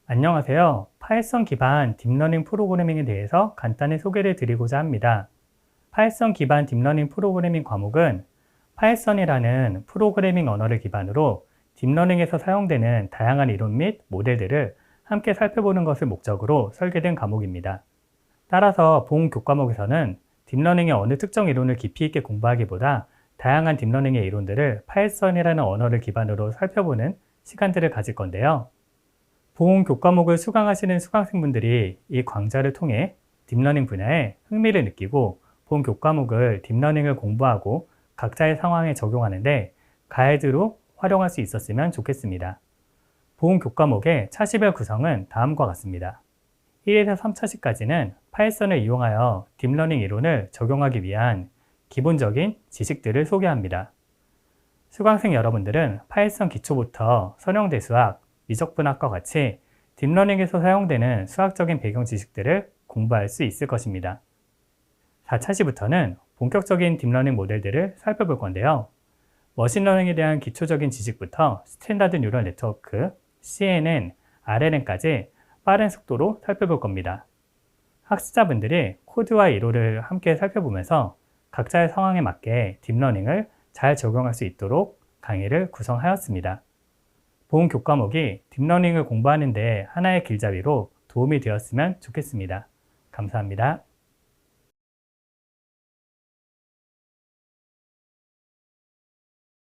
안녕하세요. 파이썬 기반 딥러닝 프로그래밍에 대해서 간단히 소개를 드리고자 합니다. 파이썬 기반 딥러닝 프로그래밍 과목은 파이썬이라는 프로그래밍 언어를 기반으로 딥러닝에서 사용되는 다양한 이론 및 모델들을 함께 살펴보는 것을 목적으로 설계된 과목입니다. 따라서 본 교과목에서는 딥러닝의 어느 특정 이론을 깊이 있게 공부하기보다 다양한 딥러닝의 이론들을 파이썬이라는 언어를 기반으로 살펴보는 시간들을 가질 건데요. 본 교과목을 수강하시는 수강생분들이 이 강좌를 통해 딥러닝 분야에 흥미를 느끼고 본 교과목을 딥러닝을 공부하고 각자의 상황에 적용하는데 가이드로 활용할 수 있었으면 좋겠습니다. 본 교과목의 차시별 구성은 다음과 같습니다. 1에서 3차시까지는 파이썬을 이용하여 딥러닝 이론을 적용하기 위한 기본적인 지식들을 소개합니다. 수강생 여러분들은 파이썬 기초부터 선형대수학, 미적분학과 같이 딥러닝에서 사용되는 수학적인 배경 지식들을 공부할 수 있을 것입니다. 4차시부터는 본격적인 딥러닝 모델들을 살펴볼 건데요. 머신러닝에 대한 기초적인 지식부터 스탠다드 뉴럴 네트워크, CNN, RNN까지 빠른 속도로 살펴볼 겁니다. 학습자분들이 코드와 이론을 함께 살펴보면서 각자의 상황에 맞게 딥러닝을 잘 적용할 수 있도록 강의를 구성하였습니다. 본 교과목이 딥러닝을 공부하는 데 하나의 길잡이로 도움이 되었으면 좋겠습니다. 감사합니다.